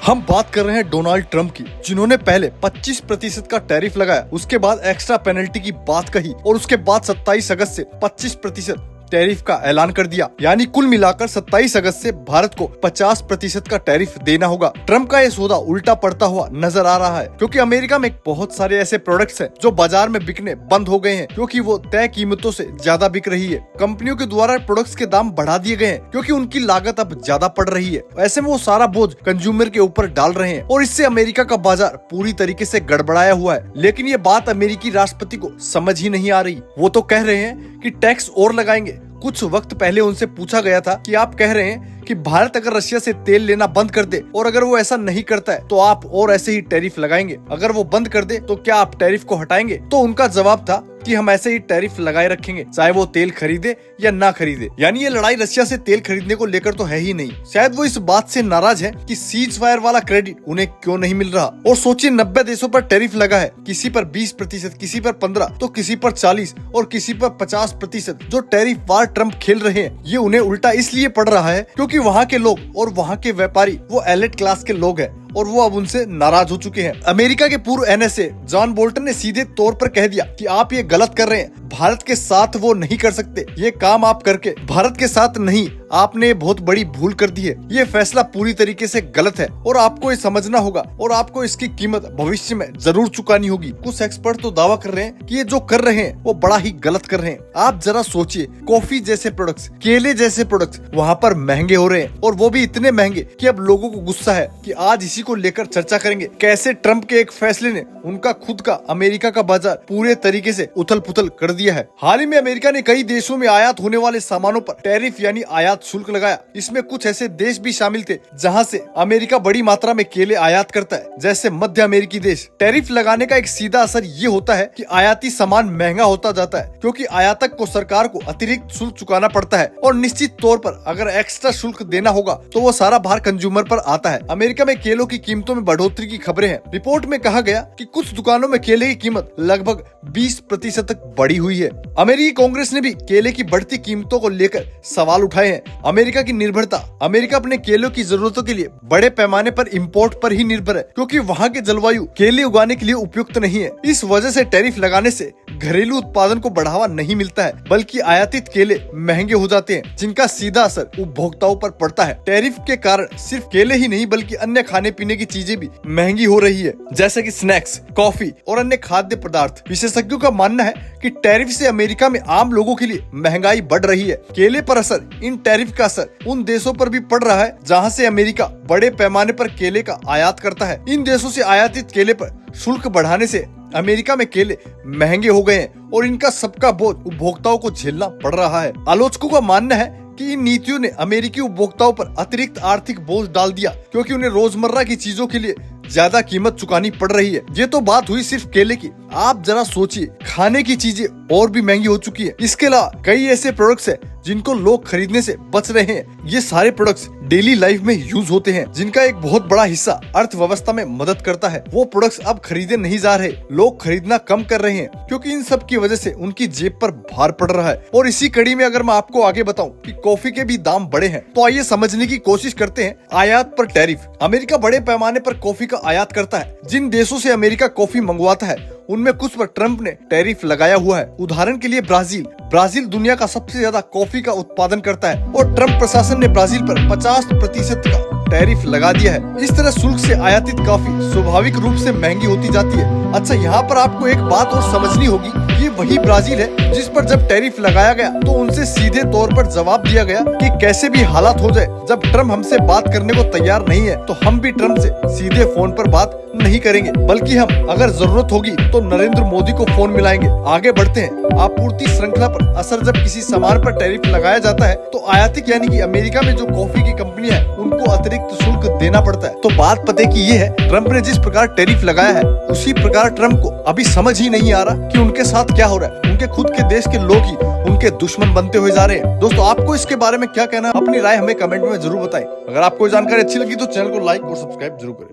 हम बात कर रहे हैं डोनाल्ड ट्रंप की, जिन्होंने पहले 25% का टैरिफ लगाया, उसके बाद एक्स्ट्रा पेनल्टी की बात कही और उसके बाद 27 अगस्त से 25% टैरिफ का ऐलान कर दिया। यानी कुल मिलाकर 27 अगस्त से भारत को 50% का टैरिफ देना होगा। ट्रंप का ये सौदा उल्टा पड़ता हुआ नजर आ रहा है, क्योंकि अमेरिका में बहुत सारे ऐसे प्रोडक्ट्स हैं जो बाजार में बिकने बंद हो गए हैं, क्योंकि वो तय कीमतों से ज्यादा बिक रही है। कंपनियों के द्वारा प्रोडक्ट्स के दाम बढ़ा दिए गए हैं, क्योंकि उनकी लागत अब ज्यादा पड़ रही है। ऐसे में वो सारा बोझ कंज्यूमर के ऊपर डाल रहे हैं और इससे अमेरिका का बाजार पूरी तरीके से गड़बड़ाया हुआ है। लेकिन ये बात अमेरिकी राष्ट्रपति को समझ ही नहीं आ रही। वो तो कह रहे हैं कि टैक्स और लगाएंगे। कुछ वक्त पहले उनसे पूछा गया था कि आप कह रहे हैं कि भारत अगर रशिया से तेल लेना बंद कर दे और अगर वो ऐसा नहीं करता है तो आप और ऐसे ही टैरिफ लगाएंगे, अगर वो बंद कर दे तो क्या आप टैरिफ को हटाएंगे? तो उनका जवाब था कि हम ऐसे ही टैरिफ लगाए रखेंगे, चाहे वो तेल खरीदे या ना खरीदे। यानी ये लड़ाई रशिया से तेल खरीदने को लेकर तो है ही नहीं। शायद वो इस बात से नाराज है कि सीज फायर वाला क्रेडिट उन्हें क्यों नहीं मिल रहा। और सोचिए, 90 देशों पर टैरिफ लगा है, किसी पर 20%, किसी पर 15%, तो किसी पर 40% और किसी पर 50%। जो टैरिफ वार ट्रंप खेल रहे हैं, ये उन्हें उल्टा इसलिए पड़ रहा है क्योंकि वहाँ के लोग और वहाँ के व्यापारी वो एलिट क्लास के लोग हैं और वो अब उनसे नाराज हो चुके हैं। अमेरिका के पूर्व एनएसए जॉन बोल्टन ने सीधे तौर पर कह दिया कि आप ये गलत कर रहे हैं, भारत के साथ वो नहीं कर सकते। ये काम आप करके भारत के साथ नहीं, आपने बहुत बड़ी भूल कर दी है। ये फैसला पूरी तरीके से गलत है और आपको ये समझना होगा और आपको इसकी कीमत भविष्य में जरूर चुकानी होगी। कुछ एक्सपर्ट तो दावा कर रहे हैं कि ये जो कर रहे हैं वो बड़ा ही गलत कर रहे हैं। आप जरा सोचिए, कॉफी जैसे प्रोडक्ट्स, केले जैसे प्रोडक्ट्स वहाँ पर महंगे हो रहे हैं और वो भी इतने महंगे कि अब लोगों को गुस्सा है कि आज इसी को लेकर चर्चा करेंगे, कैसे ट्रंप के एक फैसले ने उनका खुद का अमेरिका का बाजार पूरे तरीके से उथल पुथल कर दिया है। हाल ही में अमेरिका ने कई देशों में आयात होने वाले सामानों पर टैरिफ यानी आयात शुल्क लगाया। इसमें कुछ ऐसे देश भी शामिल थे जहां से अमेरिका बड़ी मात्रा में केले आयात करता है, जैसे मध्य अमेरिकी देश। टैरिफ लगाने का एक सीधा असर ये होता है कि आयाती सामान महंगा होता जाता है, क्योंकि आयातक को सरकार को अतिरिक्त शुल्क चुकाना पड़ता है और निश्चित तौर पर अगर एक्स्ट्रा शुल्क देना होगा तो वो सारा भार कंज्यूमर पर आता है। अमेरिका में केलों की कीमतों में बढ़ोतरी की खबरें हैं। रिपोर्ट में कहा गया कि कुछ दुकानों में केले की कीमत लगभग 20% तक बढ़ी हुई है। अमेरिकी कांग्रेस ने भी केले की बढ़ती कीमतों को लेकर सवाल उठाए हैं। अमेरिका की निर्भरता, अमेरिका अपने केलों की जरूरतों के लिए बड़े पैमाने पर इंपोर्ट पर ही निर्भर है, क्योंकि वहाँ के जलवायु केले उगाने के लिए उपयुक्त नहीं है। इस वजह से टैरिफ लगाने से घरेलू उत्पादन को बढ़ावा नहीं मिलता है, बल्कि आयातित केले महंगे हो जाते हैं, जिनका सीधा असर उपभोक्ताओं पर पड़ता है। टैरिफ के कारण सिर्फ केले ही नहीं बल्कि अन्य खाने पीने की चीजें भी महंगी हो रही है, जैसे कि स्नैक्स, कॉफी और अन्य खाद्य पदार्थ। विशेषज्ञों का मानना है कि टैरिफ से अमेरिका में आम लोगों के लिए महंगाई बढ़ रही है। केले पर असर, इन टैरिफ का असर उन देशों पर भी पड़ रहा है जहां से अमेरिका बड़े पैमाने पर केले का आयात करता है। इन देशों से आयातित केले पर शुल्क बढ़ाने से अमेरिका में केले महंगे हो गए हैं और इनका सबका बोझ उपभोक्ताओं को झेलना पड़ रहा है। आलोचकों का मानना है कि इन नीतियों ने अमेरिकी उपभोक्ताओं पर अतिरिक्त आर्थिक बोझ डाल दिया, क्योंकि उन्हें रोजमर्रा की चीजों के लिए ज्यादा कीमत चुकानी पड़ रही है। ये तो बात हुई सिर्फ केले की। आप जरा सोचिए, खाने की चीजें और भी महंगी हो चुकी है। इसके अलावा कई ऐसे प्रोडक्ट्स हैं जिनको लोग खरीदने से बच रहे हैं। ये सारे प्रोडक्ट्स डेली लाइफ में यूज होते हैं, जिनका एक बहुत बड़ा हिस्सा अर्थव्यवस्था में मदद करता है। वो प्रोडक्ट्स अब खरीदे नहीं जा रहे, लोग खरीदना कम कर रहे हैं, क्योंकि इन सब की वजह से उनकी जेब पर भार पड़ रहा है। और इसी कड़ी में अगर मैं आपको आगे बताऊं कि कॉफी के भी दाम बढ़े हैं, तो आइए समझने की कोशिश करते हैं आयात पर टैरिफ। अमेरिका बड़े पैमाने पर कॉफी का आयात करता है। जिन देशों से अमेरिका कॉफी मंगवाता है उनमें कुछ पर ट्रंप ने टैरिफ लगाया हुआ है। उदाहरण के लिए ब्राजील दुनिया का सबसे ज्यादा कॉफी का उत्पादन करता है और ट्रंप प्रशासन ने ब्राजील पर 50% का टैरिफ लगा दिया है। इस तरह शुल्क से आयातित कॉफी स्वाभाविक रूप से महंगी होती जाती है। अच्छा, यहाँ पर आपको एक बात और समझनी होगी, ये वही ब्राजील है जिस पर जब टैरिफ लगाया गया तो उनसे सीधे तौर पर जवाब दिया गया कि कैसे भी हालात हो जाए, जब ट्रंप हमसे बात करने को तैयार नहीं है तो हम भी ट्रंप से सीधे फोन पर बात नहीं करेंगे, बल्कि हम अगर जरूरत होगी तो नरेंद्र मोदी को फोन मिलाएंगे। आगे बढ़ते हैं। आपूर्ति श्रृंखला पर असर, जब किसी सामान पर टैरिफ लगाया जाता है तो आयातिक यानी कि अमेरिका में जो कॉफी की कंपनियां हैं उनको अतिरिक्त शुल्क देना पड़ता है। तो बात पते की ये है, ट्रंप ने जिस प्रकार टैरिफ लगाया है उसी प्रकार ट्रंप को अभी समझ ही नहीं आ रहा कि उनके साथ क्या हो रहा है। उनके खुद के देश के लोग ही उनके दुश्मन बनते हुए जा रहे हैं। दोस्तों, आपको इसके बारे में क्या कहना है? अपनी राय हमें कमेंट में जरूर बताएं। अगर आपको जानकारी अच्छी लगी तो चैनल को लाइक और सब्सक्राइब जरूर करें।